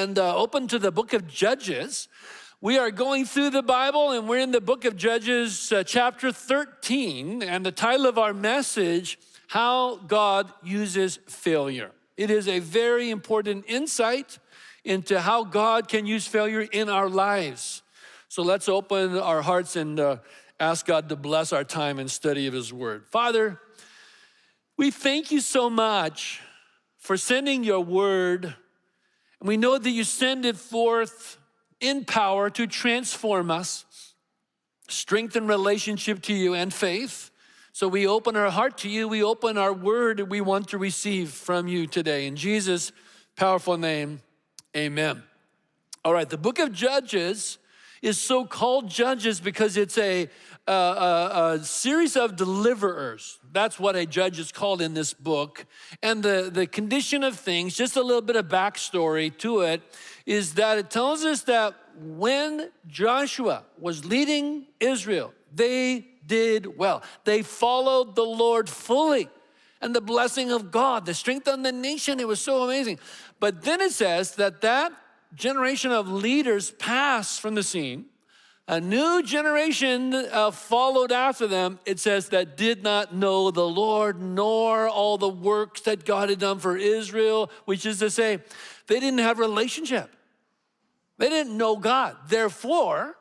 And open to the book of Judges. We are going through the Bible, and we're in the book of Judges, chapter 13. And the title of our message, How God Uses Failure. It is a very important insight into how God can use failure in our lives. So let's open our hearts and ask God to bless our time and study of His Word. Father, we thank you so much for sending your Word. And we know that you send it forth in power to transform us, strengthen relationship to you and faith. So we open our heart to you, we open our word we want to receive from you today. In Jesus' powerful name, amen. All right, the book of Judges is so called Judges because it's a series of deliverers. That's what a judge is called in this book. And the condition of things, just a little bit of backstory to it, is that it tells us that when Joshua was leading Israel, they did well. They followed the Lord fully. And the blessing of God, the strength on the nation, it was so amazing. But then it says that generation of leaders passed from the scene. A new generation followed after them, it says, that did not know the Lord, nor all the works that God had done for Israel, which is to say, they didn't have a relationship. They didn't know God. Therefore,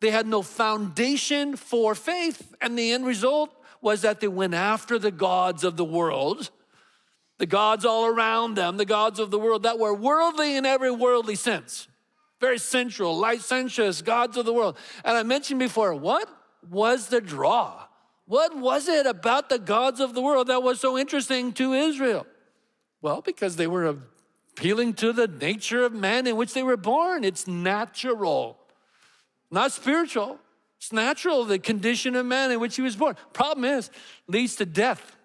they had no foundation for faith. And the end result was that they went after the gods of the world, the gods all around them, the gods of the world that were worldly in every worldly sense. Very sensual, licentious, gods of the world. And I mentioned before, what was the draw? What was it about the gods of the world that was so interesting to Israel? Well, because they were appealing to the nature of man in which they were born. It's natural, not spiritual. It's natural, the condition of man in which he was born. Problem is, leads to death.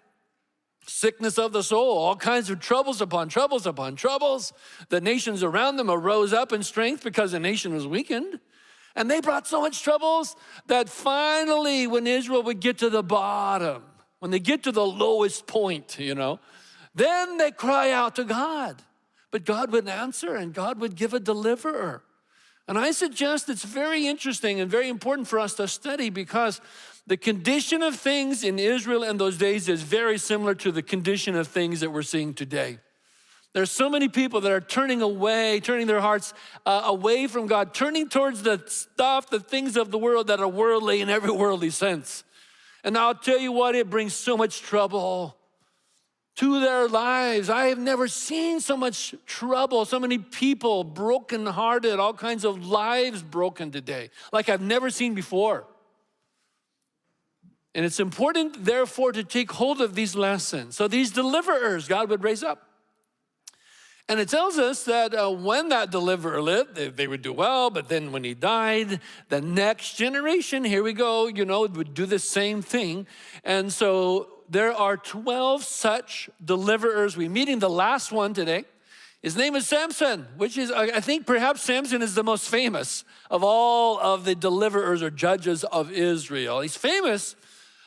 Sickness of the soul, all kinds of troubles upon troubles upon troubles. The nations around them arose up in strength because the nation was weakened. And they brought so much troubles that finally when Israel would get to the bottom, when they get to the lowest point, then they cry out to God. But God would answer and God would give a deliverer. And I suggest it's very interesting and very important for us to study because the condition of things in Israel in those days is very similar to the condition of things that we're seeing today. There's so many people that are turning their hearts away from God, turning towards the things of the world that are worldly in every worldly sense. And I'll tell you what, it brings so much trouble to their lives. I have never seen so much trouble, so many people brokenhearted, all kinds of lives broken today, like I've never seen before. And it's important, therefore, to take hold of these lessons. So these deliverers God would raise up. And it tells us that when that deliverer lived, they would do well, but then when he died, the next generation, here we go, would do the same thing. And so there are 12 such deliverers. We're meeting the last one today. His name is Samson, which is, I think perhaps Samson is the most famous of all of the deliverers or judges of Israel. He's famous,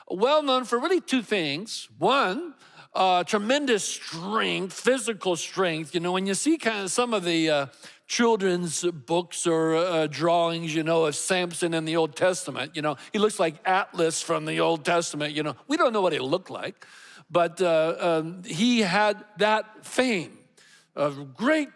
well known for really two things. One, tremendous strength, physical strength. When you see kind of some of the children's books or drawings, of Samson in the Old Testament, he looks like Atlas from the Old Testament. We don't know what he looked like, but he had that fame of great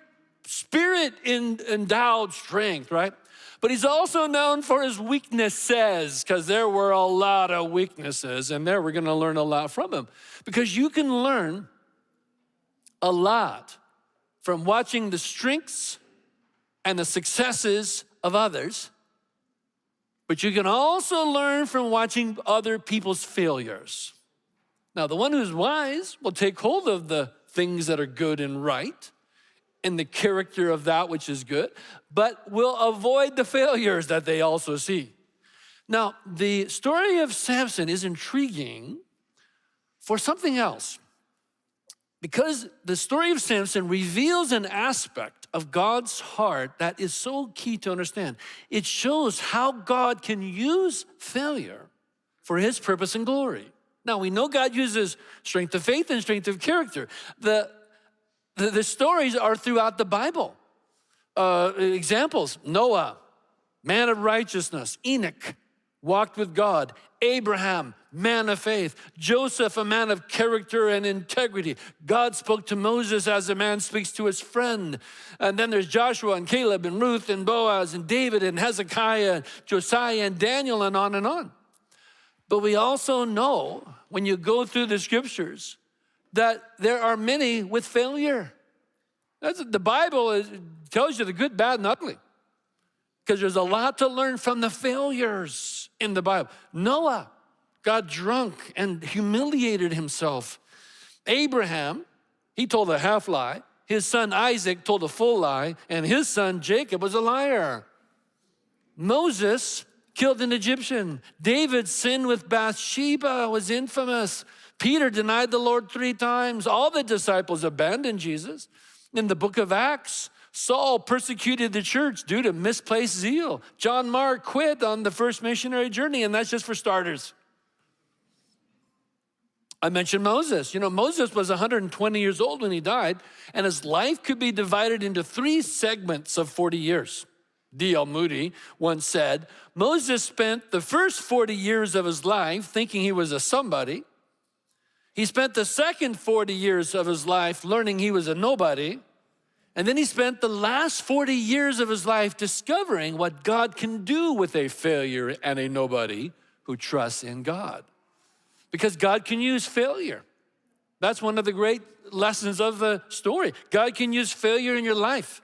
spirit endowed strength, right? But he's also known for his weaknesses because there were a lot of weaknesses, and there we're going to learn a lot from him because you can learn a lot from watching the strengths and the successes of others, but you can also learn from watching other people's failures. Now, the one who's wise will take hold of the things that are good and right and the character of that which is good, but will avoid the failures that they also see. Now, the story of Samson is intriguing for something else, because the story of Samson reveals an aspect of God's heart that is so key to understand. It shows how God can use failure for his purpose and glory. Now, we know God uses strength of faith and strength of character. The The stories are throughout the Bible. Examples: Noah, man of righteousness; Enoch, walked with God; Abraham, man of faith; Joseph, a man of character and integrity. God spoke to Moses as a man speaks to his friend. And then there's Joshua and Caleb and Ruth and Boaz and David and Hezekiah and Josiah and Daniel, and on and on. But we also know, when you go through the scriptures, that there are many with failure. The Bible tells you the good, bad, and ugly, because there's a lot to learn from the failures in the Bible. Noah got drunk and humiliated himself. Abraham, he told a half lie. His son Isaac told a full lie, and his son Jacob was a liar. Moses killed an Egyptian. David sinned with Bathsheba, was infamous. Peter denied the Lord 3 times. All the disciples abandoned Jesus. In the book of Acts, Saul persecuted the church due to misplaced zeal. John Mark quit on the first missionary journey, and that's just for starters. I mentioned Moses. Moses was 120 years old when he died, and his life could be divided into 3 segments of 40 years. D.L. Moody once said, Moses spent the first 40 years of his life thinking he was a somebody. He spent the second 40 years of his life learning he was a nobody. And then he spent the last 40 years of his life discovering what God can do with a failure and a nobody who trusts in God. Because God can use failure. That's one of the great lessons of the story. God can use failure in your life.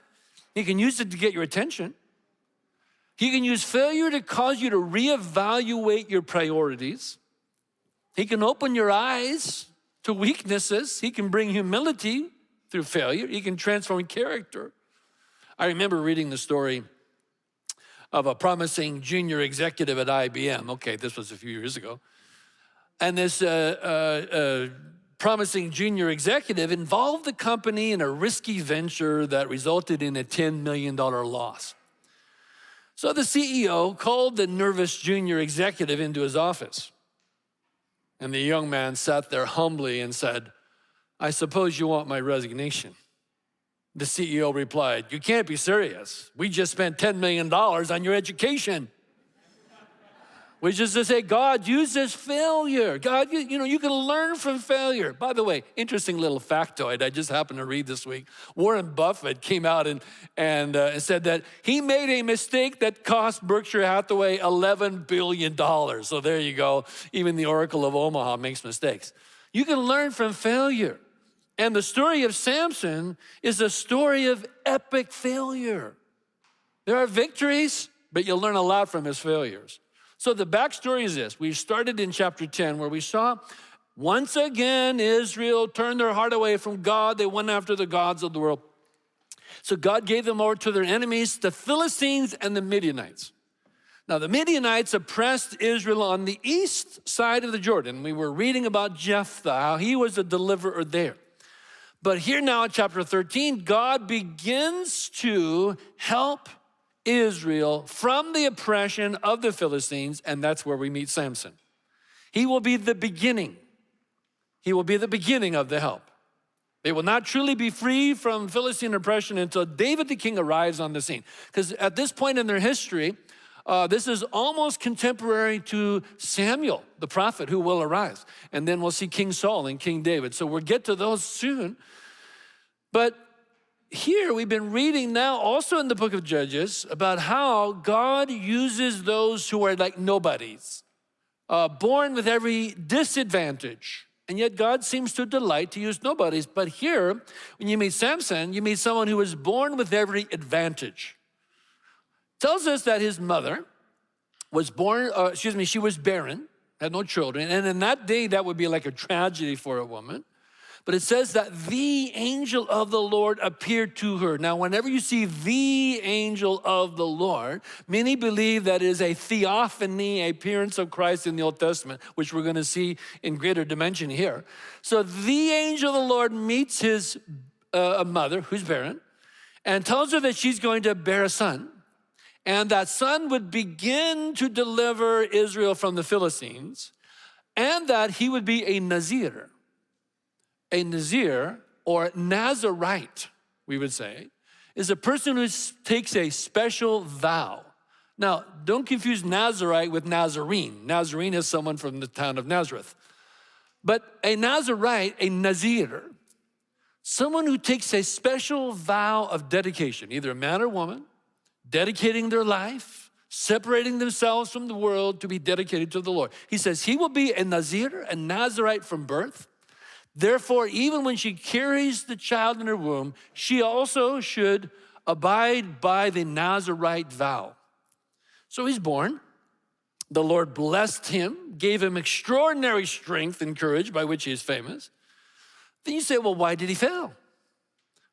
He can use it to get your attention. He can use failure to cause you to reevaluate your priorities. He can open your eyes to weaknesses. He can bring humility through failure. He can transform character. I remember reading the story of a promising junior executive at IBM. Okay, this was a few years ago. And this promising junior executive involved the company in a risky venture that resulted in a $10 million loss. So the CEO called the nervous junior executive into his office. And the young man sat there humbly and said, I suppose you want my resignation. The CEO replied, you can't be serious. We just spent $10 million on your education. Which is to say, God uses failure. God, you can learn from failure. By the way, interesting little factoid I just happened to read this week. Warren Buffett came out and said that he made a mistake that cost Berkshire Hathaway $11 billion. So there you go. Even the Oracle of Omaha makes mistakes. You can learn from failure. And the story of Samson is a story of epic failure. There are victories, but you'll learn a lot from his failures. So the backstory is this. We started in chapter 10 where we saw once again Israel turned their heart away from God. They went after the gods of the world. So God gave them over to their enemies, the Philistines and the Midianites. Now the Midianites oppressed Israel on the east side of the Jordan. We were reading about Jephthah, how he was a deliverer there. But here now in chapter 13, God begins to help Israel from the oppression of the Philistines, and that's where we meet Samson. He will be the beginning. He will be the beginning of the help. They will not truly be free from Philistine oppression until David the king arrives on the scene. Because at this point in their history, this is almost contemporary to Samuel, the prophet, who will arise. And then we'll see King Saul and King David. So we'll get to those soon. But here we've been reading now also in the book of Judges about how God uses those who are like nobodies, born with every disadvantage. And yet God seems to delight to use nobodies. But here, when you meet Samson, you meet someone who was born with every advantage. Tells us that his mother was she was barren, had no children. And in that day, that would be like a tragedy for a woman. But it says that the angel of the Lord appeared to her. Now, whenever you see the angel of the Lord, many believe that is a theophany, a appearance of Christ in the Old Testament, which we're going to see in greater dimension here. So the angel of the Lord meets his mother, who's barren, and tells her that she's going to bear a son. And that son would begin to deliver Israel from the Philistines, and that he would be a Nazir. A Nazir, or Nazarite, we would say, is a person who takes a special vow. Now, don't confuse Nazarite with Nazarene. Nazarene is someone from the town of Nazareth. But a Nazarite, a Nazir, someone who takes a special vow of dedication, either a man or woman, dedicating their life, separating themselves from the world to be dedicated to the Lord. He says he will be a Nazir, a Nazarite from birth. Therefore, even when she carries the child in her womb, she also should abide by the Nazarite vow. So he's born. The Lord blessed him, gave him extraordinary strength and courage by which he is famous. Then you say, well, why did he fail?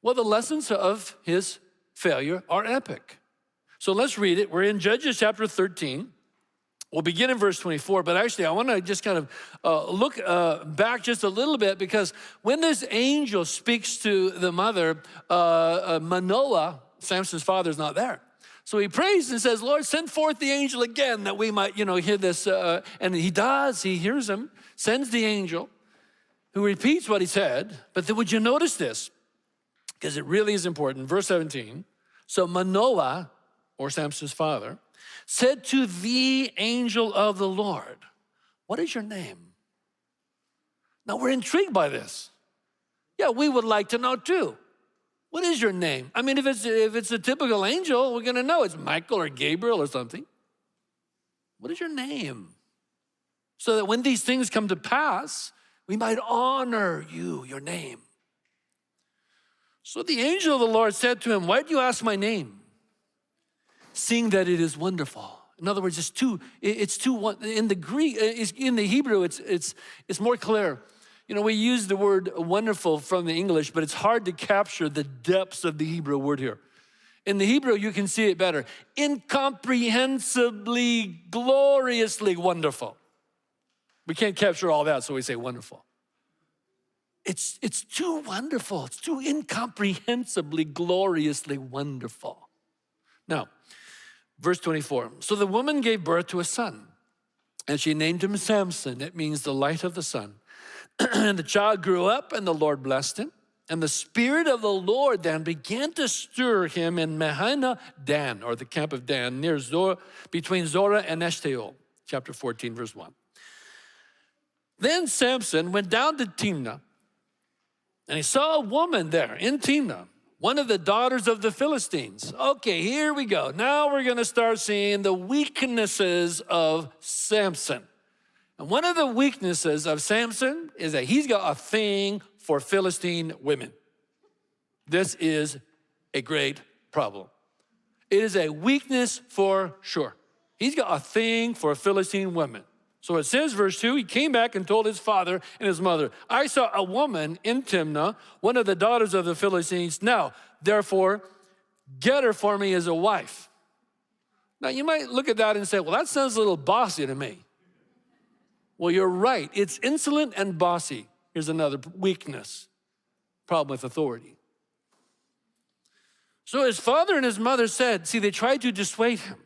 Well, the lessons of his failure are epic. So let's read it. We're in Judges chapter 13. We'll begin in verse 24, but actually I want to just kind of look back just a little bit, because when this angel speaks to the mother, Manoah, Samson's father, is not there. So he prays and says, Lord, send forth the angel again that we might, hear this. And he does, he hears him, sends the angel who repeats what he said. But then would you notice this? Because it really is important. Verse 17, so Manoah, or Samson's father, said to the angel of the Lord, what is your name? Now we're intrigued by this. Yeah, we would like to know too. What is your name? I mean, if it's a typical angel, we're gonna know it's Michael or Gabriel or something. What is your name? So that when these things come to pass, we might honor you, your name. So the angel of the Lord said to him, why do you ask my name? Seeing that it is wonderful. In other words, it's too, in the Greek, in the Hebrew, it's more clear. We use the word wonderful from the English, but it's hard to capture the depths of the Hebrew word here. In the Hebrew, you can see it better. Incomprehensibly, gloriously wonderful. We can't capture all that, so we say wonderful. It's too wonderful. It's too incomprehensibly, gloriously wonderful. Now, verse 24, so the woman gave birth to a son, and she named him Samson. It means the light of the sun. And the child grew up, and the Lord blessed him. And the Spirit of the Lord then began to stir him in Mahaneh Dan, or the camp of Dan, near between Zorah and Eshtaol, chapter 14, verse 1. Then Samson went down to Timnah, and he saw a woman there in Timnah, one of the daughters of the Philistines. Okay, here we go. Now we're going to start seeing the weaknesses of Samson. And one of the weaknesses of Samson is that he's got a thing for Philistine women. This is a great problem. It is a weakness for sure. He's got a thing for Philistine women. So it says, verse 2, he came back and told his father and his mother, I saw a woman in Timnah, one of the daughters of the Philistines. Now, therefore, get her for me as a wife. Now, you might look at that and say, well, that sounds a little bossy to me. Well, you're right. It's insolent and bossy. Here's another weakness, problem with authority. So his father and his mother said, see, they tried to dissuade him.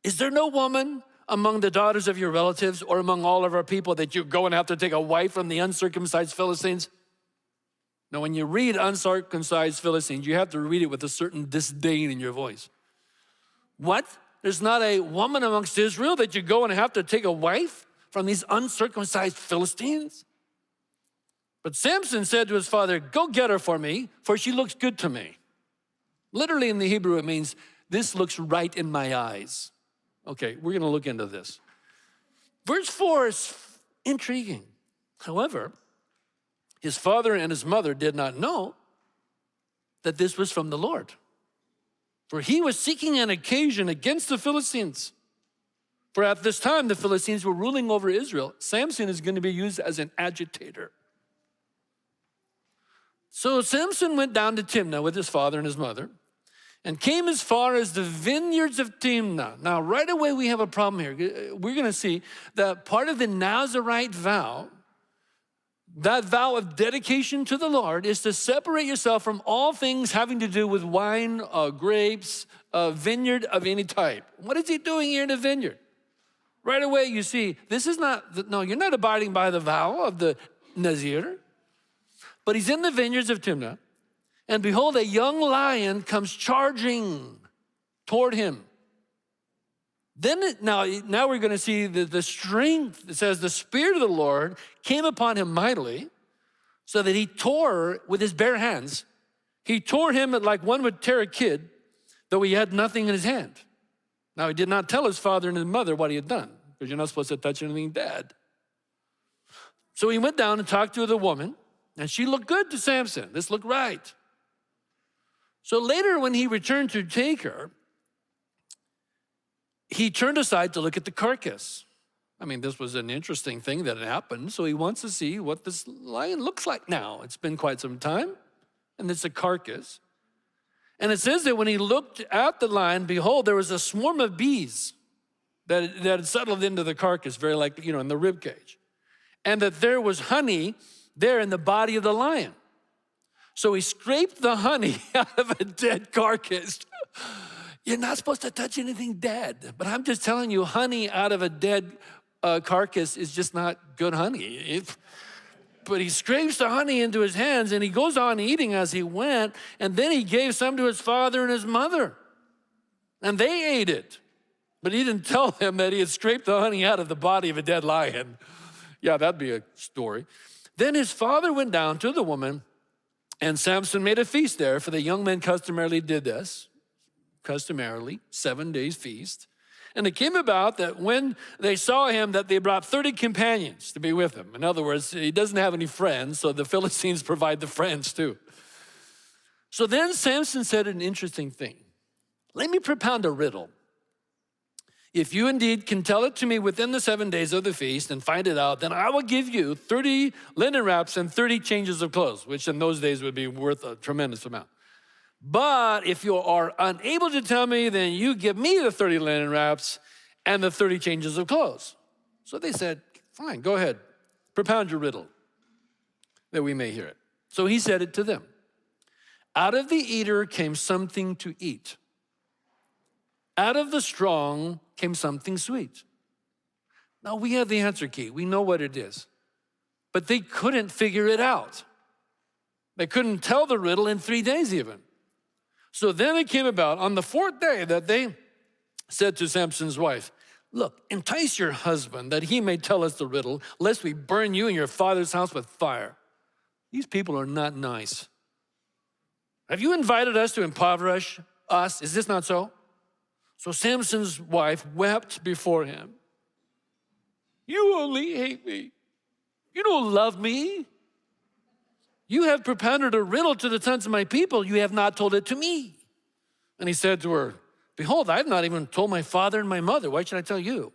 Is there no woman among the daughters of your relatives or among all of our people that you're going to have to take a wife from the uncircumcised Philistines? Now, when you read uncircumcised Philistines, you have to read it with a certain disdain in your voice. What? There's not a woman amongst Israel that you go and have to take a wife from these uncircumcised Philistines? But Samson said to his father, go get her for me, for she looks good to me. Literally in the Hebrew, it means, this looks right in my eyes. Okay, we're gonna look into this. Verse 4 is intriguing. However, his father and his mother did not know that this was from the Lord. For he was seeking an occasion against the Philistines. For at this time, the Philistines were ruling over Israel. Samson is going to be used as an agitator. So Samson went down to Timnah with his father and his mother and came as far as the vineyards of Timnah. Now, right away, we have a problem here. We're going to see that part of the Nazarite vow, that vow of dedication to the Lord, is to separate yourself from all things having to do with wine, grapes, vineyard of any type. What is he doing here in the vineyard? Right away, you see, this is not, no, you're not abiding by the vow of the Nazir. But he's in the vineyards of Timnah, and behold, a young lion comes charging toward him. Now we're going to see the strength. It says the Spirit of the Lord came upon him mightily, so that he tore with his bare hands. He tore him like one would tear a kid, though he had nothing in his hand. Now he did not tell his father and his mother what he had done, because you're not supposed to touch anything dead. So he went down and talked to the woman, and she looked good to Samson. This looked right. So later when he returned to take her, he turned aside to look at the carcass. I mean, this was an interesting thing that had happened, so he wants to see what this lion looks like now. It's been quite some time, and it's a carcass. And it says that when he looked at the lion, behold, there was a swarm of bees that had settled into the carcass, very like, in the rib cage. And that there was honey there in the body of the lion. So he scraped the honey out of a dead carcass. You're not supposed to touch anything dead. But I'm just telling you, honey out of a dead carcass is just not good honey. But he scrapes the honey into his hands, and he goes on eating as he went, and then he gave some to his father and his mother. And they ate it. But he didn't tell them that he had scraped the honey out of the body of a dead lion. Yeah, that'd be a story. Then his father went down to the woman, and Samson made a feast there, for the young men customarily did this. 7 days feast. And it came about that when they saw him, that they brought 30 companions to be with him. In other words, he doesn't have any friends, so the Philistines provide the friends too. So then Samson said an interesting thing. Let me propound a riddle. If you indeed can tell it to me within the 7 days of the feast and find it out, then I will give you 30 linen wraps and 30 changes of clothes, which in those days would be worth a tremendous amount. But if you are unable to tell me, then you give me the 30 linen wraps and the 30 changes of clothes. So they said, fine, go ahead. Propound your riddle that we may hear it. So he said it to them. Out of the eater came something to eat. Out of the strong came something sweet. Now we have the answer key. We know what it is. But they couldn't figure it out. They couldn't tell the riddle in 3 days even. So then it came about on the 4th day that they said to Samson's wife, look, entice your husband that he may tell us the riddle, lest we burn you and your father's house with fire. These people are not nice. Have you invited us to impoverish us? Is this not so? So Samson's wife wept before him. You only hate me. You don't love me. You have propounded a riddle to the sons of my people. You have not told it to me. And he said to her, behold, I have not even told my father and my mother. Why should I tell you?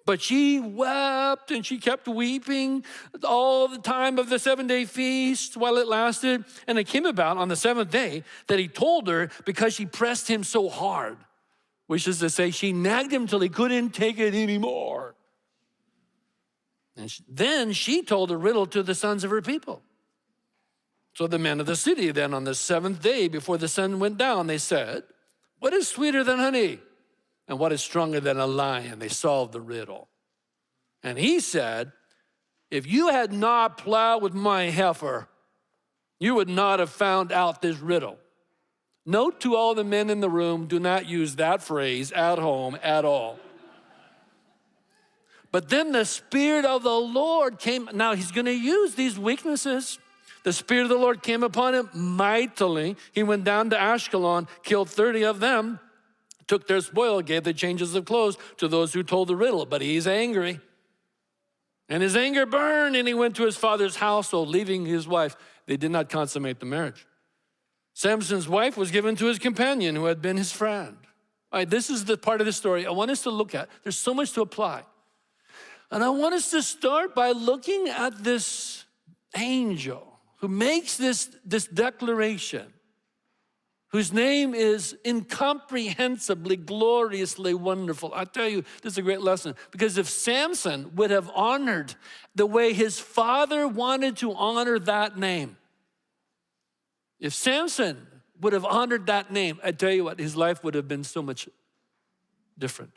But she wept, and she kept weeping all the time of the 7-day feast while it lasted. And it came about on the 7th day that he told her because she pressed him so hard, which is to say she nagged him till he couldn't take it anymore. And then she told the riddle to the sons of her people. So the men of the city then on the 7th day before the sun went down, they said, what is sweeter than honey? And what is stronger than a lion? They solved the riddle. And he said, if you had not plowed with my heifer, you would not have found out this riddle. Note to all the men in the room, do not use that phrase at home at all. But then the Spirit of the Lord came. Now he's going to use these weaknesses. The Spirit of the Lord came upon him mightily. He went down to Ashkelon, killed 30 of them, took their spoil, gave the changes of clothes to those who told the riddle. But he's angry. And his anger burned, and he went to his father's household, leaving his wife. They did not consummate the marriage. Samson's wife was given to his companion who had been his friend. All right, this is the part of the story I want us to look at. There's so much to apply. And I want us to start by looking at this angel who makes this declaration, whose name is incomprehensibly, gloriously wonderful. I tell you, this is a great lesson, because if Samson would have honored the way his father wanted to honor that name, if Samson would have honored that name, I tell you what, his life would have been so much different.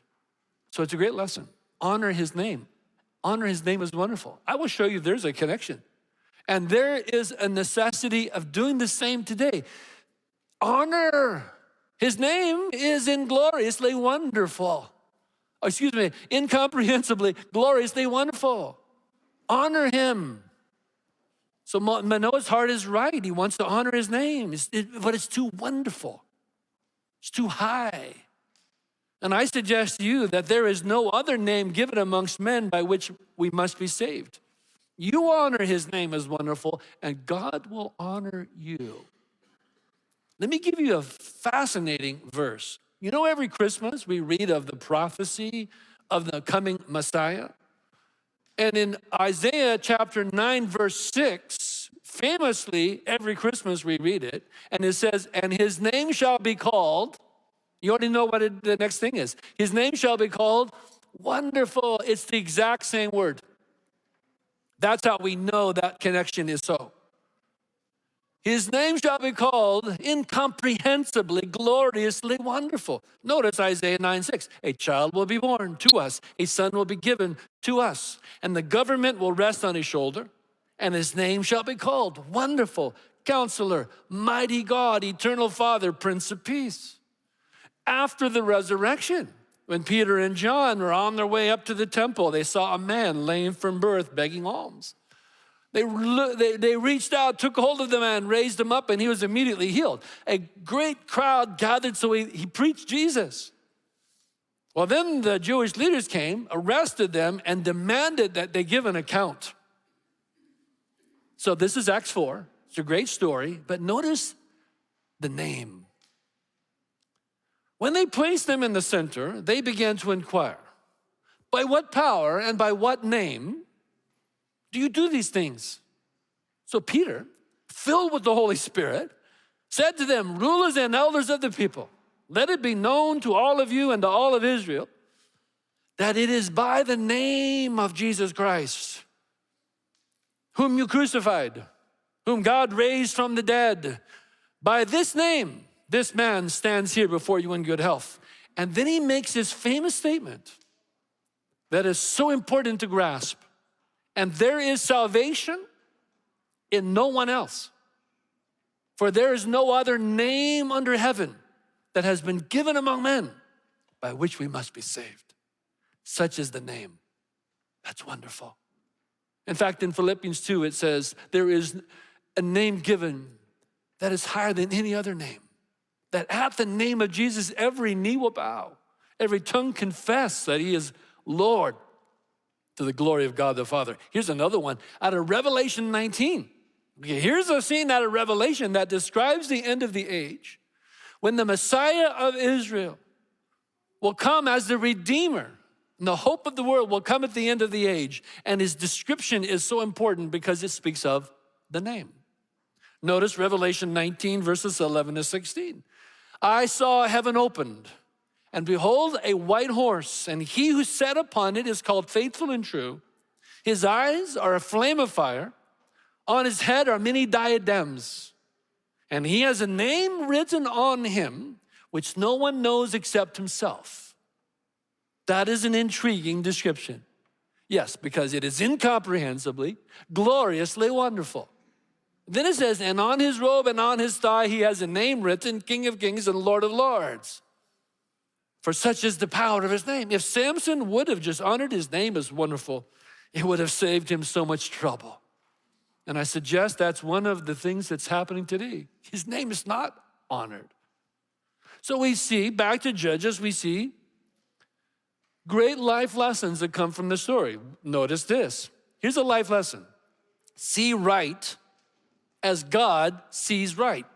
So it's a great lesson. Honor his name. Honor his name is wonderful. I will show you there's a connection. And there is a necessity of doing the same today. Honor. His name is ingloriously wonderful. Incomprehensibly, gloriously wonderful. Honor him. So Manoah's heart is right. He wants to honor his name, but it's too wonderful. It's too high. And I suggest to you that there is no other name given amongst men by which we must be saved. You honor his name as wonderful, and God will honor you. Let me give you a fascinating verse. You know, every Christmas we read of the prophecy of the coming Messiah. And in Isaiah chapter 9, verse 6, famously, every Christmas we read it, and it says, and his name shall be called, you already know what the next thing is. His name shall be called Wonderful. It's the exact same word. That's how we know that connection is so. His name shall be called incomprehensibly, gloriously wonderful. Notice Isaiah 9:6. A child will be born to us. A son will be given to us. And the government will rest on his shoulder. And his name shall be called Wonderful, Counselor, Mighty God, Eternal Father, Prince of Peace. After the resurrection, when Peter and John were on their way up to the temple, they saw a man lame from birth begging alms. They reached out, took hold of the man, raised him up, and he was immediately healed. A great crowd gathered, so he preached Jesus. Well, then the Jewish leaders came, arrested them, and demanded that they give an account. So this is Acts 4. It's a great story, but notice the name. When they placed them in the center, they began to inquire, by what power and by what name do you do these things? So Peter, filled with the Holy Spirit, said to them, rulers and elders of the people, let it be known to all of you and to all of Israel that it is by the name of Jesus Christ, whom you crucified, whom God raised from the dead. By this name, this man stands here before you in good health. And then he makes this famous statement that is so important to grasp. And there is salvation in no one else. For there is no other name under heaven that has been given among men by which we must be saved. Such is the name. That's wonderful. In fact, in Philippians 2, it says, there is a name given that is higher than any other name. That at the name of Jesus, every knee will bow, every tongue confess that he is Lord, to the glory of God the Father. Here's another one out of Revelation 19. Okay, here's a scene out of Revelation that describes the end of the age, when the Messiah of Israel will come as the Redeemer, and the hope of the world will come at the end of the age. And his description is so important because it speaks of the name. Notice Revelation 19, verses 11 to 16. I saw heaven opened, and behold, a white horse, and he who sat upon it is called Faithful and True. His eyes are a flame of fire. On his head are many diadems, and he has a name written on him which no one knows except himself. That is an intriguing description. Yes, because it is incomprehensibly, gloriously wonderful. Then it says, and on his robe and on his thigh he has a name written, King of Kings and Lord of Lords. For such is the power of his name. If Samson would have just honored his name as wonderful, it would have saved him so much trouble. And I suggest that's one of the things that's happening today. His name is not honored. So we see, back to Judges, we see great life lessons that come from the story. Notice this. Here's a life lesson. See right as God sees right.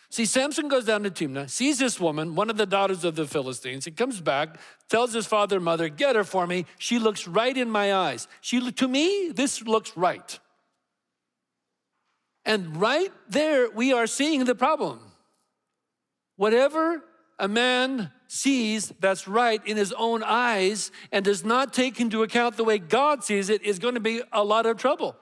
See, Samson goes down to Timnah, sees this woman, one of the daughters of the Philistines. He comes back, tells his father and mother, get her for me. She looks right in my eyes. To me, this looks right. And right there, we are seeing the problem. Whatever a man sees that's right in his own eyes and does not take into account the way God sees it is going to be a lot of trouble.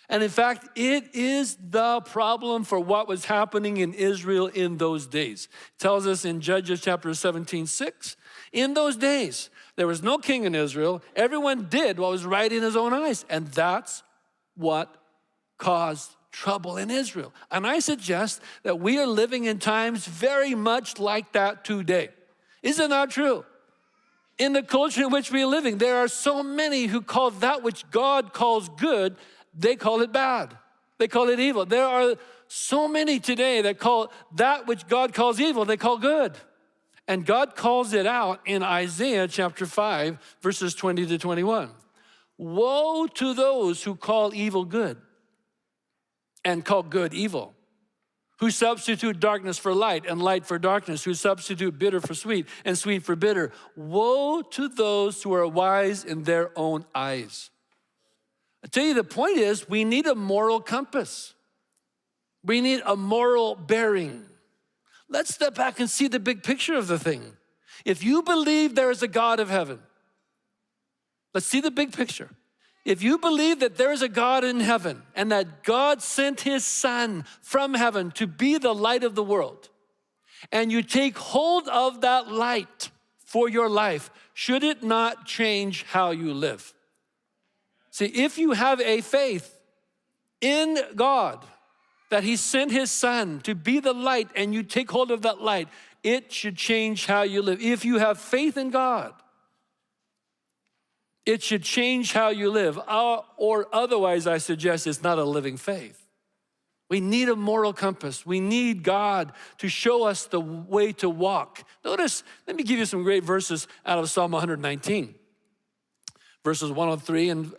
And in fact, it is the problem for what was happening in Israel in those days. It tells us in Judges chapter 17:6, in those days, there was no king in Israel. Everyone did what was right in his own eyes. And that's what caused trouble in Israel. And I suggest that we are living in times very much like that today. Is it not true? In the culture in which we are living, there are so many who call that which God calls good, they call it bad. They call it evil. There are so many today that call that which God calls evil, they call good. And God calls it out in Isaiah chapter 5, verses 20 to 21. Woe to those who call evil good and call good evil, who substitute darkness for light and light for darkness, who substitute bitter for sweet and sweet for bitter. Woe to those who are wise in their own eyes. I tell you, the point is we need a moral compass. We need a moral bearing. Let's step back and see the big picture of the thing. If you believe there is a God of heaven, let's see the big picture. If you believe that there is a God in heaven and that God sent his son from heaven to be the light of the world, and you take hold of that light for your life, should it not change how you live? See, if you have a faith in God, that he sent his son to be the light and you take hold of that light, it should change how you live. If you have faith in God, it should change how you live. Or otherwise, I suggest it's not a living faith. We need a moral compass. We need God to show us the way to walk. Notice, let me give you some great verses out of Psalm 119. Verses 103 and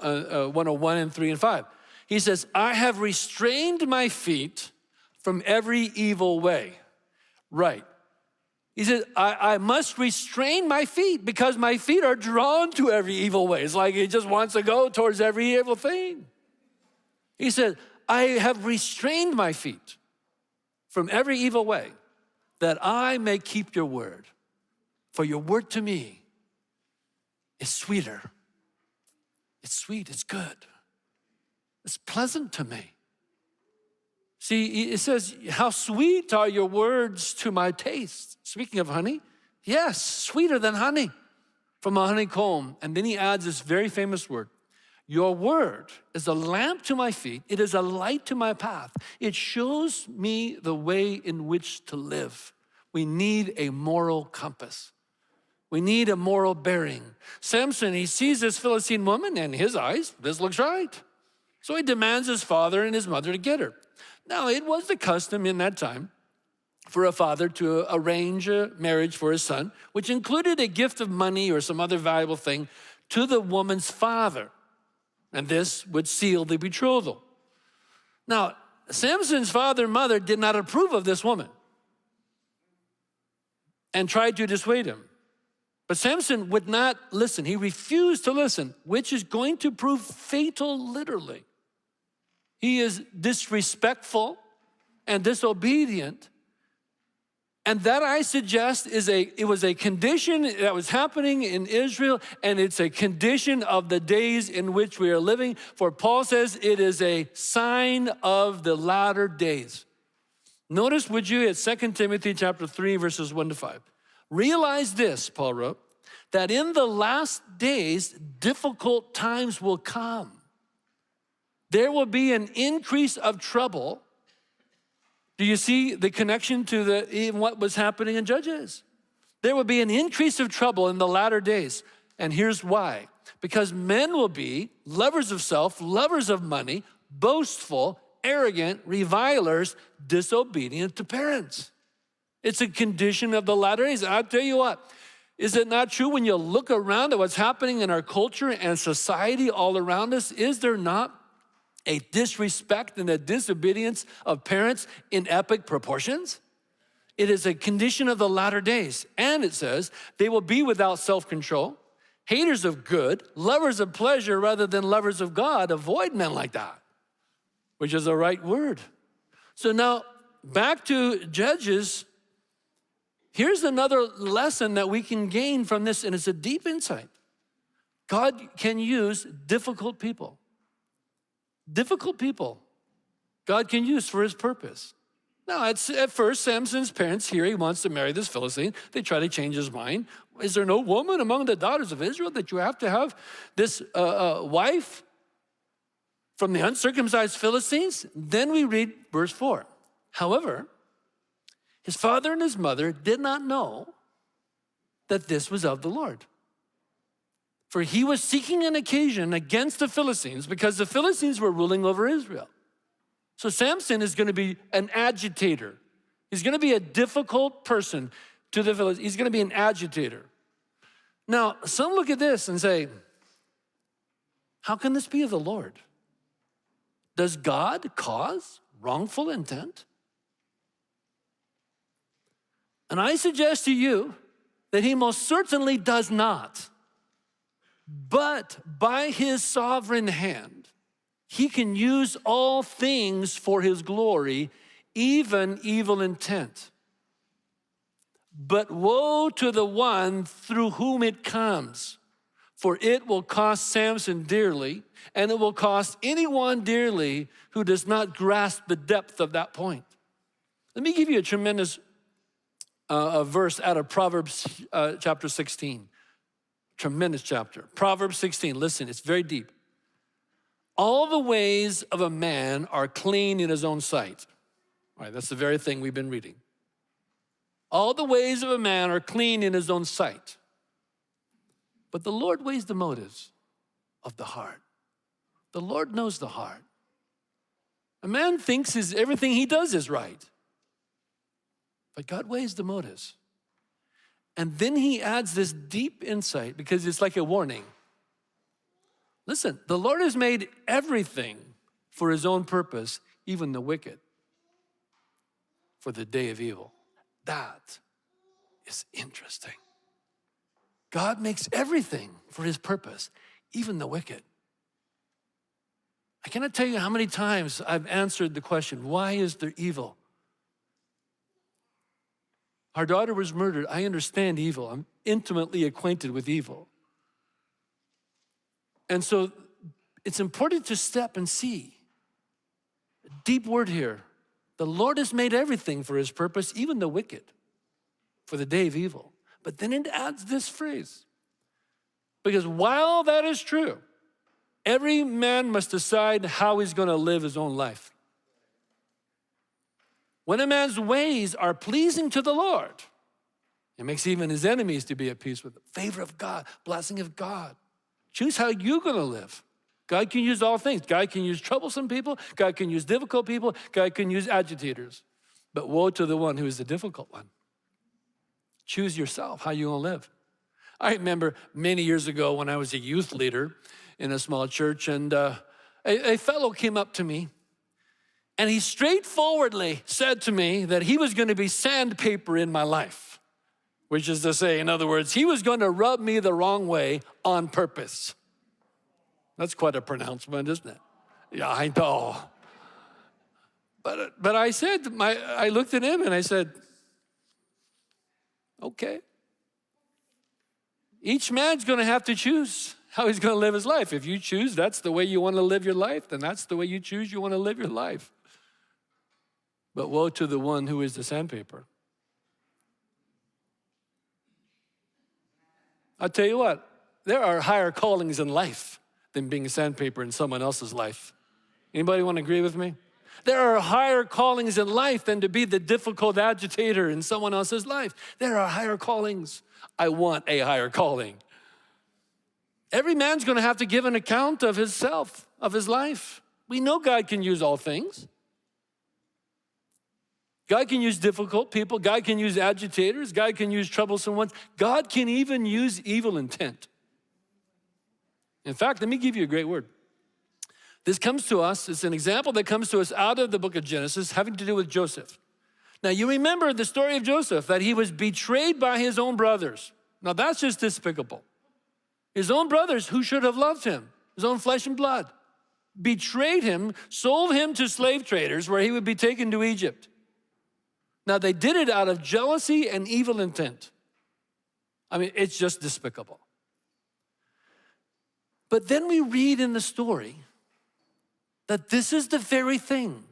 101 and 3 and 5. He says, I have restrained my feet from every evil way. Right. He says, I must restrain my feet because my feet are drawn to every evil way. It's like he just wants to go towards every evil thing. He said, I have restrained my feet from every evil way that I may keep your word. For your word to me is sweeter. It's sweet, it's good. It's pleasant to me. See, it says, how sweet are your words to my taste. Speaking of honey, yes, sweeter than honey from a honeycomb. And then he adds this very famous word. Your word is a lamp to my feet. It is a light to my path. It shows me the way in which to live. We need a moral compass. We need a moral bearing. Samson, he sees this Philistine woman and in his eyes, this looks right. So he demands his father and his mother to get her. Now, it was the custom in that time for a father to arrange a marriage for his son, which included a gift of money or some other valuable thing to the woman's father. And this would seal the betrothal. Now, Samson's father and mother did not approve of this woman and tried to dissuade him. But Samson would not listen. He refused to listen, which is going to prove fatal literally. He is disrespectful and disobedient. And that, I suggest, it was a condition that was happening in Israel, and it's a condition of the days in which we are living. For Paul says it is a sign of the latter days. Notice, would you, at 2 Timothy chapter 3, verses 1 to 5. Realize this, Paul wrote, that in the last days, difficult times will come. There will be an increase of trouble. Do you see the connection to even what was happening in Judges? There will be an increase of trouble in the latter days. And here's why. Because men will be lovers of self, lovers of money, boastful, arrogant, revilers, disobedient to parents. It's a condition of the latter days. I'll tell you what, is it not true when you look around at what's happening in our culture and society all around us? Is there not a disrespect and a disobedience of parents in epic proportions? It is a condition of the latter days. And it says, they will be without self-control, haters of good, lovers of pleasure rather than lovers of God. Avoid men like that, which is the right word. So now, back to Judges. Here's another lesson that we can gain from this, and it's a deep insight. God can use difficult people. Difficult people God can use for his purpose. Now, at first, Samson's parents hear he wants to marry this Philistine. They try to change his mind. Is there no woman among the daughters of Israel that you have to have this wife? from the uncircumcised Philistines? Then we read verse 4. However, his father and his mother did not know that this was of the Lord. For he was seeking an occasion against the Philistines because the Philistines were ruling over Israel. So Samson is going to be an agitator. He's going to be a difficult person to the Philistines. He's going to be an agitator. Now, some look at this and say, how can this be of the Lord? Does God cause wrongful intent? And I suggest to you that he most certainly does not. But by his sovereign hand, he can use all things for his glory, even evil intent. But woe to the one through whom it comes, for it will cost Samson dearly, and it will cost anyone dearly who does not grasp the depth of that point. Let me give you a tremendous verse out of Proverbs chapter 16. Tremendous chapter. Proverbs 16, listen, it's very deep. All the ways of a man are clean in his own sight. All right, that's the very thing we've been reading. All the ways of a man are clean in his own sight. But the Lord weighs the motives of the heart. The Lord knows the heart. A man thinks everything he does is right. But God weighs the motives. And then he adds this deep insight because it's like a warning. Listen, the Lord has made everything for his own purpose, even the wicked, for the day of evil. That is interesting. God makes everything for his purpose, even the wicked. I cannot tell you how many times I've answered the question, why is there evil? Our daughter was murdered. I understand evil. I'm intimately acquainted with evil. And so it's important to step and see. A deep word here. The Lord has made everything for his purpose, even the wicked, for the day of evil. But then it adds this phrase. Because while that is true, every man must decide how he's going to live his own life. When a man's ways are pleasing to the Lord, it makes even his enemies to be at peace with him. Favor of God, blessing of God. Choose how you're going to live. God can use all things. God can use troublesome people. God can use difficult people. God can use agitators. But woe to the one who is the difficult one. Choose yourself how you're going to live. I remember many years ago when I was a youth leader in a small church, and a fellow came up to me, and he straightforwardly said to me that he was going to be sandpaper in my life, which is to say, in other words, he was going to rub me the wrong way on purpose. That's quite a pronouncement, isn't it? Yeah, I know. But I said, I looked at him and I said, okay. Each man's going to have to choose how he's going to live his life. If you choose that's the way you want to live your life, then that's the way you choose you want to live your life. But woe to the one who is the sandpaper. I'll tell you what, there are higher callings in life than being a sandpaper in someone else's life. Anybody want to agree with me? There are higher callings in life than to be the difficult agitator in someone else's life. There are higher callings. I want a higher calling. Every man's going to have to give an account of himself, of his life. We know God can use all things. God can use difficult people. God can use agitators. God can use troublesome ones. God can even use evil intent. In fact, let me give you a great word. This comes to us, it's an example that comes to us out of the book of Genesis, having to do with Joseph. Now, you remember the story of Joseph, that he was betrayed by his own brothers. Now, that's just despicable. His own brothers, who should have loved him, his own flesh and blood, betrayed him, sold him to slave traders where he would be taken to Egypt. Now, they did it out of jealousy and evil intent. I mean, it's just despicable. But then we read in the story that this is the very thing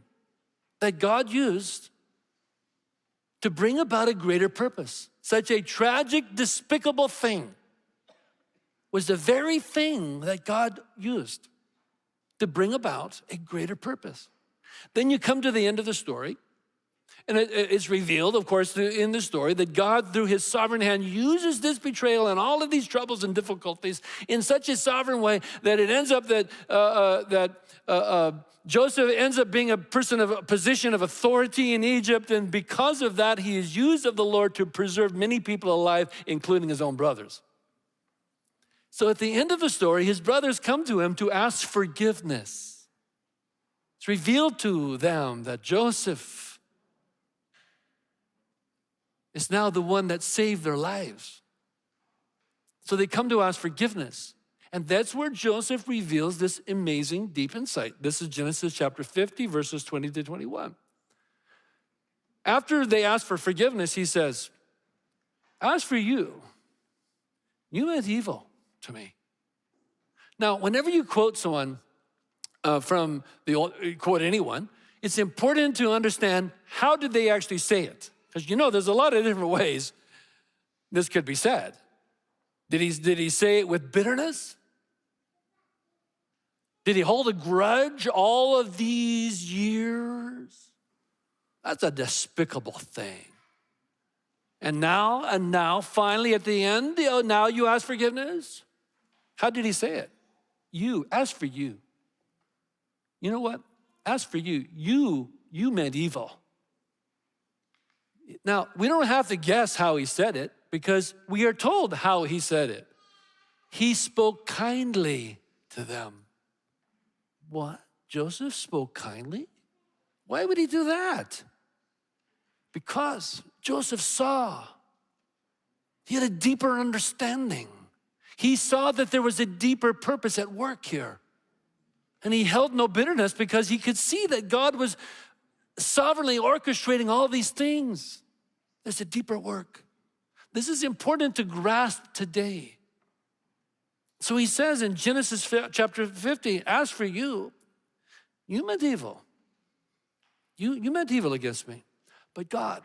that God used to bring about a greater purpose. Such a tragic, despicable thing was the very thing that God used to bring about a greater purpose. Then you come to the end of the story, and it's revealed, of course, in the story that God, through his sovereign hand, uses this betrayal and all of these troubles and difficulties in such a sovereign way that it ends up that Joseph ends up being a person of a position of authority in Egypt, and because of that, he is used of the Lord to preserve many people alive, including his own brothers. So at the end of the story, his brothers come to him to ask forgiveness. It's revealed to them that Joseph is now the one that saved their lives. So they come to ask forgiveness. And that's where Joseph reveals this amazing deep insight. This is Genesis chapter 50, verses 20 to 21. After they ask for forgiveness, he says, as for you, you meant evil to me. Now, whenever you quote someone from the old, quote anyone, it's important to understand how did they actually say it. Because there's a lot of different ways this could be said. Did he say it with bitterness? Did he hold a grudge all of these years? That's a despicable thing. And now, finally at the end, now you ask forgiveness? How did he say it? As for you. You know what? As for you, you meant evil. Now, we don't have to guess how he said it because we are told how he said it. He spoke kindly to them. What? Joseph spoke kindly? Why would he do that? Because Joseph saw. He had a deeper understanding. He saw that there was a deeper purpose at work here. And he held no bitterness because he could see that God was sovereignly orchestrating all these things. There's a deeper work. This is important to grasp today. So he says in Genesis chapter 50, as for you, you meant evil. You meant evil against me. But God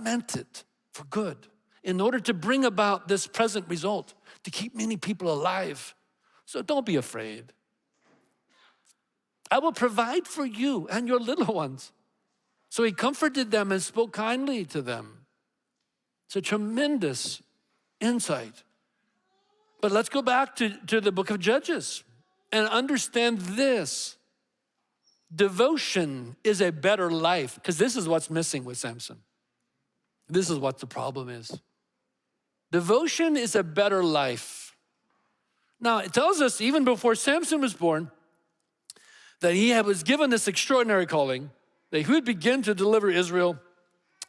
meant it for good in order to bring about this present result, to keep many people alive. So don't be afraid. I will provide for you and your little ones. So he comforted them and spoke kindly to them. It's a tremendous insight. But let's go back to the book of Judges and understand this. Devotion is a better life, because this is what's missing with Samson. This is what the problem is. Devotion is a better life. Now, it tells us even before Samson was born that he was given this extraordinary calling, that he would begin to deliver Israel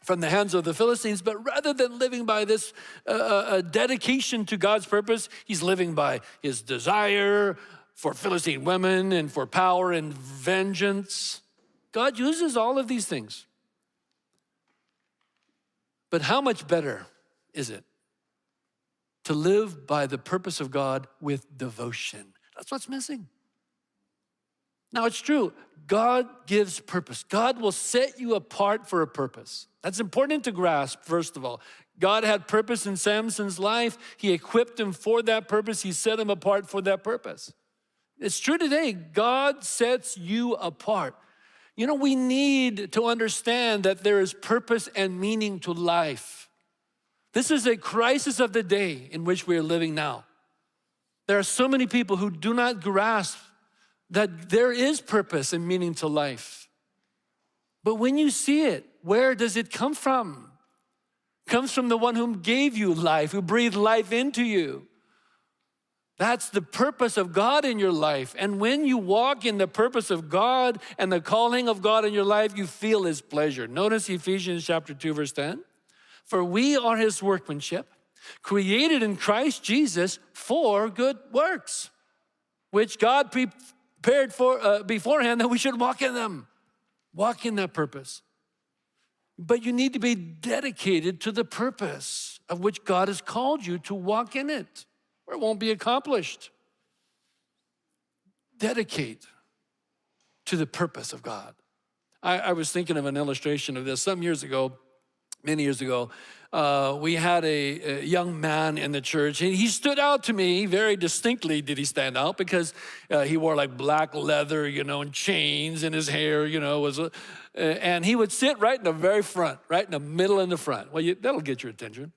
from the hands of the Philistines, but rather than living by this dedication to God's purpose, he's living by his desire for Philistine women and for power and vengeance. God uses all of these things. But how much better is it to live by the purpose of God with devotion? That's what's missing. Now, it's true. God gives purpose. God will set you apart for a purpose. That's important to grasp, first of all. God had purpose in Samson's life. He equipped him for that purpose. He set him apart for that purpose. It's true today. God sets you apart. We need to understand that there is purpose and meaning to life. This is a crisis of the day in which we are living now. There are so many people who do not grasp that there is purpose and meaning to life. But when you see it, where does it come from? It comes from the one whom gave you life, who breathed life into you. That's the purpose of God in your life. And when you walk in the purpose of God and the calling of God in your life, you feel his pleasure. Notice Ephesians chapter 2, verse 10. For we are his workmanship, created in Christ Jesus for good works, which God prepared for beforehand that we should walk in them. Walk in that purpose. But you need to be dedicated to the purpose of which God has called you to walk in it, or it won't be accomplished. Dedicate to the purpose of God. I was thinking of an illustration of this. Some years ago, many years ago, we had a young man in the church, and he stood out to me very distinctly. Did he stand out? Because he wore like black leather, and chains in his hair, and he would sit right in the very front, right in the middle in the front. Well, that'll get your attention.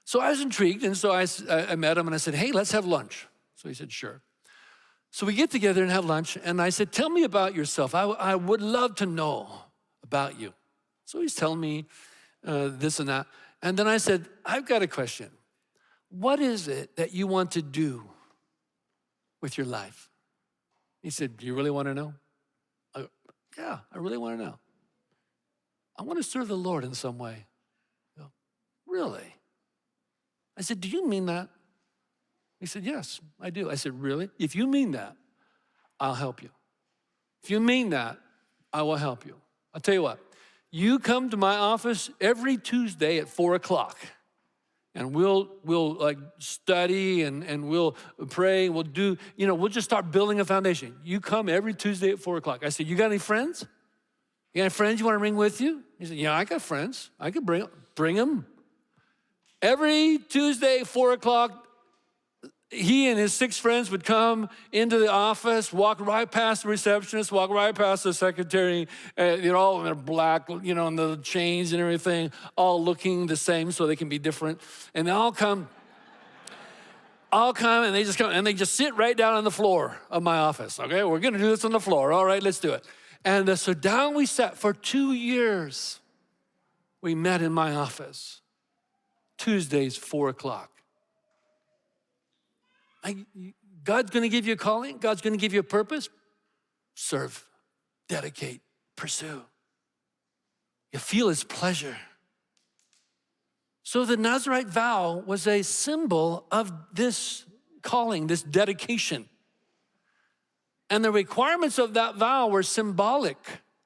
So I was intrigued, and so I met him, and I said, hey, let's have lunch. So he said, sure. So we get together and have lunch, and I said, tell me about yourself. I would love to know about you. So he's telling me this and that. And then I said, I've got a question. What is it that you want to do with your life? He said, do you really want to know? I go, yeah, I really want to know. I want to serve the Lord in some way. I go, really? I said, do you mean that? He said, yes, I do. I said, really? If you mean that, I'll help you. If you mean that, I will help you. I'll tell you what, you come to my office every Tuesday at 4:00, and we'll like study and we'll pray. We'll do, we'll just start building a foundation. You come every Tuesday at 4:00. I said, you got any friends? You got any friends you want to bring with you? He said, yeah, I got friends. I could bring them. Every Tuesday, 4:00, he and his 6 friends would come into the office, walk right past the receptionist, walk right past the secretary. They're all in their black, and the chains and everything, all looking the same so they can be different. And they all come, and they just come, and they just sit right down on the floor of my office. Okay, we're gonna do this on the floor. All right, let's do it. And so down we sat for 2 years. We met in my office, Tuesdays, 4:00. God's gonna give you a calling. God's gonna give you a purpose. Serve, dedicate, pursue. You feel his pleasure. So the Nazirite vow was a symbol of this calling, this dedication. And the requirements of that vow were symbolic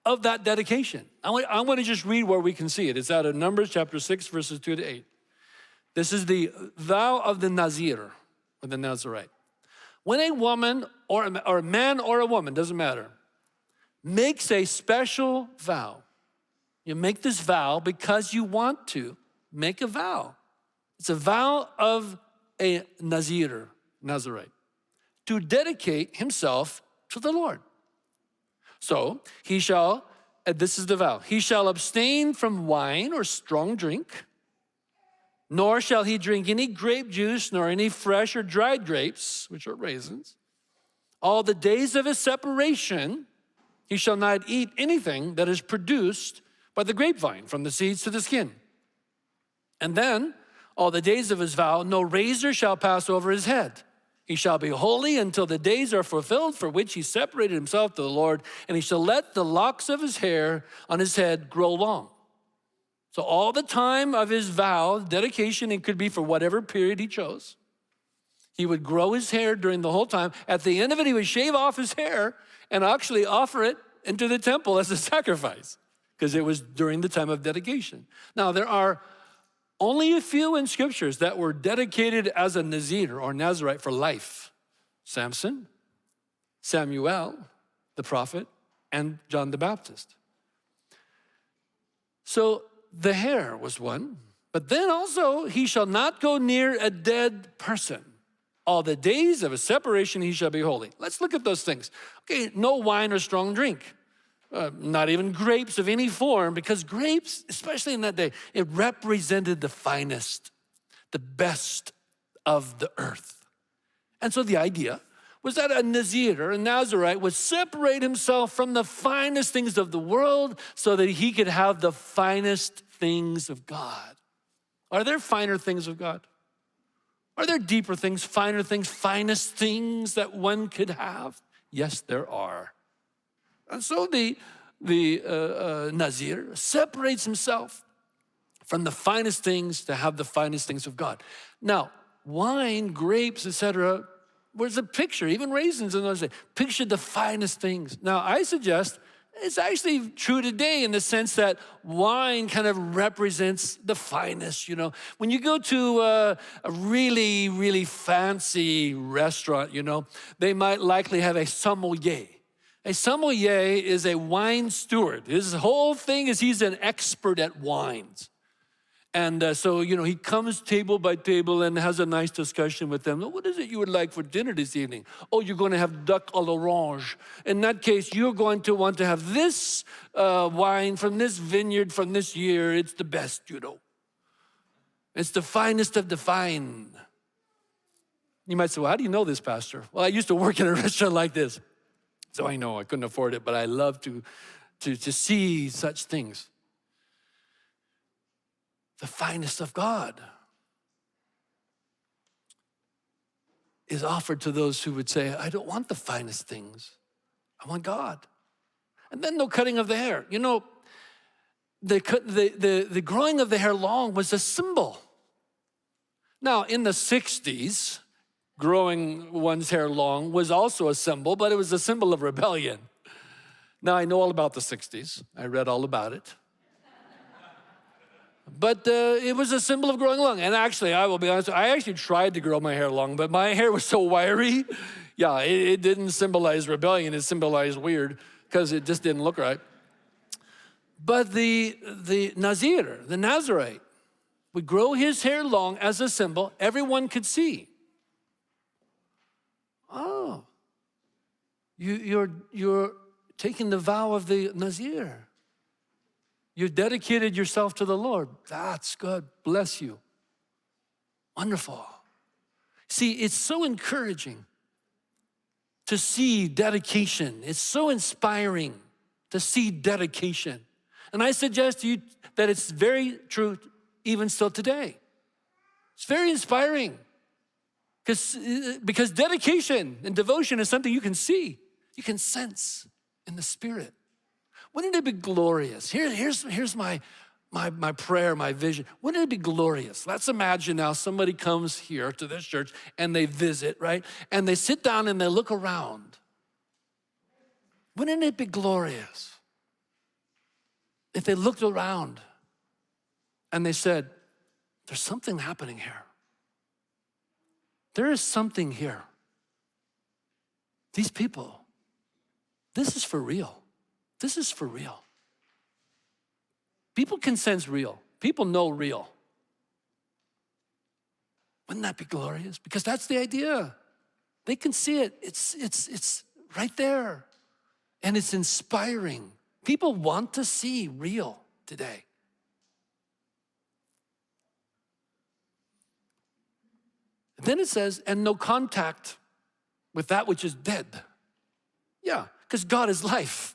of that dedication. I want to just read where we can see it. It's out of Numbers chapter 6, verses 2 to 8. This is the vow of the Nazir, or the Nazirite. When a woman or a man or a woman, doesn't matter, makes a special vow, you make this vow because you want to make a vow. It's a vow of a Nazirite, to dedicate himself to the Lord. So he shall, this is the vow, he shall abstain from wine or strong drink, nor shall he drink any grape juice, nor any fresh or dried grapes, which are raisins. All the days of his separation, he shall not eat anything that is produced by the grapevine, from the seeds to the skin. And then, all the days of his vow, no razor shall pass over his head. He shall be holy until the days are fulfilled for which he separated himself to the Lord, and he shall let the locks of his hair on his head grow long. So all the time of his vow, dedication, it could be for whatever period he chose. He would grow his hair during the whole time. At the end of it, he would shave off his hair and actually offer it into the temple as a sacrifice, because it was during the time of dedication. Now, there are only a few in scriptures that were dedicated as a Nazir or Nazirite for life. Samson, Samuel, the prophet, and John the Baptist. So the hair was one, but then also he shall not go near a dead person. All the days of his separation he shall be holy. Let's look at those things. Okay, no wine or strong drink. Not even grapes of any form, because grapes, especially in that day, it represented the finest, the best of the earth. And so the idea was that a Nazir, a Nazirite, would separate himself from the finest things of the world so that he could have the finest things of God. Are there finer things of God? Are there deeper things, finer things, finest things that one could have? Yes, there are. And so the Nazir separates himself from the finest things to have the finest things of God. Now, wine, grapes, etc., was a picture, even raisins in those days, pictured the finest things. Now, I suggest it's actually true today in the sense that wine kind of represents the finest, When you go to a really, really fancy restaurant, they might likely have a sommelier. A sommelier is a wine steward. His whole thing is he's an expert at wines. And so, he comes table by table and has a nice discussion with them. What is it you would like for dinner this evening? Oh, you're going to have duck à l'orange. In that case, you're going to want to have this wine from this vineyard from this year. It's the best, It's the finest of the fine. You might say, well, how do you know this, Pastor? Well, I used to work in a restaurant like this. So I know I couldn't afford it, but I love to see such things. The finest of God is offered to those who would say, I don't want the finest things. I want God. And then no cutting of the hair. The growing of the hair long was a symbol. Now, in the 60s, growing one's hair long was also a symbol, but it was a symbol of rebellion. Now, I know all about the 60s. I read all about it. But it was a symbol of growing long. And actually, I will be honest, I actually tried to grow my hair long, but my hair was so wiry. Yeah, it didn't symbolize rebellion. It symbolized weird because it just didn't look right. But the Nazir, the Nazarite, would grow his hair long as a symbol everyone could see. Oh, you're taking the vow of the Nazir. You've dedicated yourself to the Lord. That's good. Bless you. Wonderful. See, it's so encouraging to see dedication. It's so inspiring to see dedication. And I suggest to you that it's very true even still today. It's very inspiring because dedication and devotion is something you can see, you can sense in the Spirit. Wouldn't it be glorious? Here's my prayer, my vision. Wouldn't it be glorious? Let's imagine now somebody comes here to this church and they visit, right? And they sit down and they look around. Wouldn't it be glorious if they looked around and they said, there's something happening here. There is something here. These people, this is for real. This is for real. People can sense real. People know real. Wouldn't that be glorious? Because that's the idea. They can see it. It's right there. And it's inspiring. People want to see real today. Then it says, and no contact with that which is dead. Yeah, because God is life.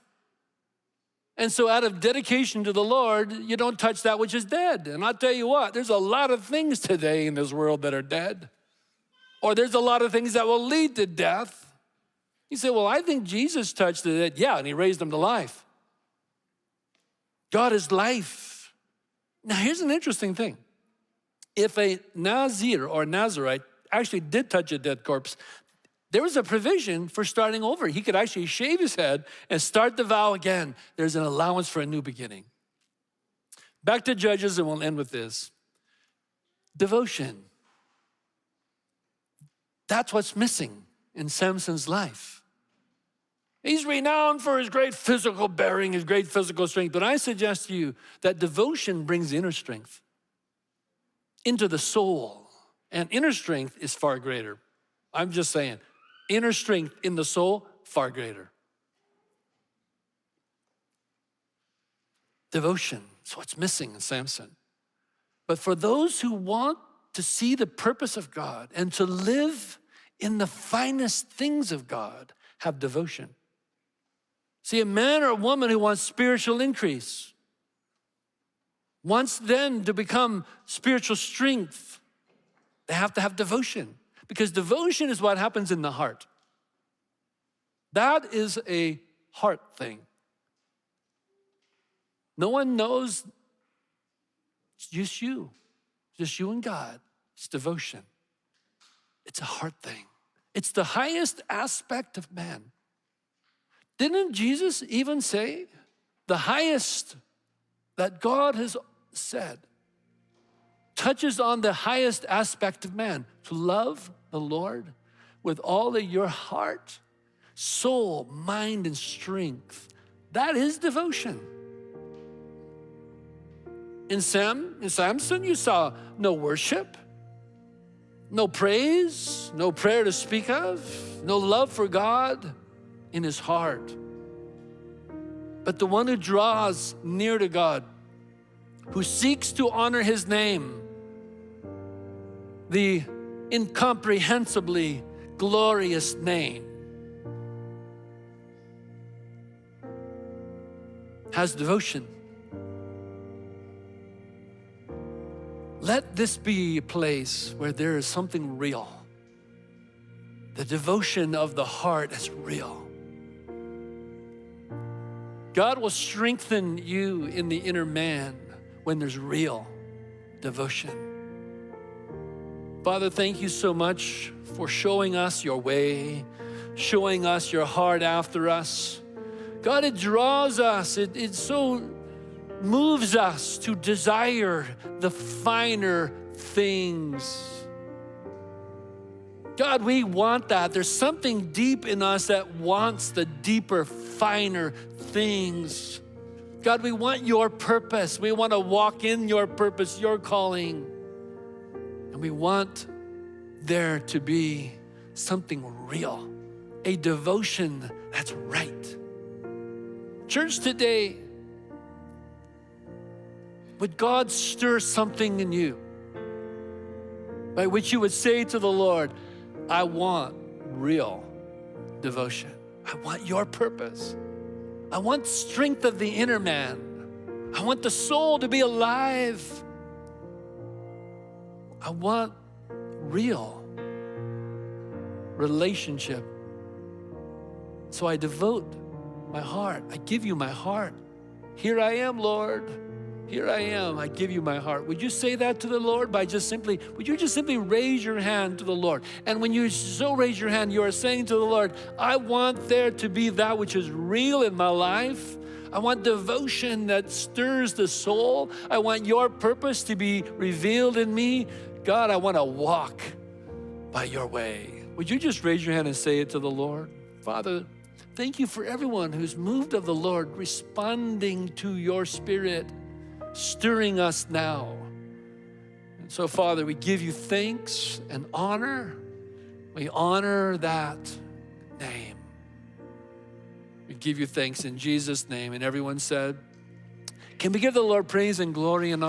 And so out of dedication to the Lord, you don't touch that which is dead. And I'll tell you what, there's a lot of things today in this world that are dead. Or there's a lot of things that will lead to death. You say, well, I think Jesus touched the dead. Yeah, and he raised them to life. God is life. Now, here's an interesting thing. If a Nazir or Nazarite actually did touch a dead corpse, there was a provision for starting over. He could actually shave his head and start the vow again. There's an allowance for a new beginning. Back to Judges, and we'll end with this. Devotion. That's what's missing in Samson's life. He's renowned for his great physical bearing, his great physical strength. But I suggest to you that devotion brings inner strength into the soul. And inner strength is far greater. I'm just saying. Inner strength in the soul, far greater. Devotion is what's missing in Samson. But for those who want to see the purpose of God and to live in the finest things of God, have devotion. See, a man or a woman who wants spiritual increase, wants then to become spiritual strength, they have to have devotion. Because devotion is what happens in the heart. That is a heart thing. No one knows. It's just you and God. It's devotion. It's a heart thing. It's the highest aspect of man. Didn't Jesus even say the highest that God has said touches on the highest aspect of man, to love the Lord with all of your heart, soul, mind, and strength. That is devotion. In Samson, you saw no worship, no praise, no prayer to speak of, no love for God in his heart. But the one who draws near to God, who seeks to honor his name, the incomprehensibly glorious name, has devotion. Let this be a place where there is something real. The devotion of the heart is real. God will strengthen you in the inner man when there's real devotion. Father, thank you so much for showing us your way, showing us your heart after us. God, it draws us, it so moves us to desire the finer things. God, we want that. There's something deep in us that wants the deeper, finer things. God, we want your purpose. We want to walk in your purpose, your calling. And we want there to be something real, a devotion that's right. Church, today, would God stir something in you by which you would say to the Lord, I want real devotion. I want your purpose. I want strength of the inner man. I want the soul to be alive. I want real relationship. So I devote my heart. I give you my heart. Here I am, Lord. Here I am. I give you my heart. Would you say that to the Lord would you just simply raise your hand to the Lord? And when you so raise your hand, you are saying to the Lord, I want there to be that which is real in my life. I want devotion that stirs the soul. I want your purpose to be revealed in me. God, I want to walk by your way. Would you just raise your hand and say it to the Lord? Father, thank you for everyone who's moved of the Lord, responding to your Spirit, stirring us now. And so, Father, we give you thanks and honor. We honor that name. We give you thanks in Jesus' name. And everyone said, can we give the Lord praise and glory and honor?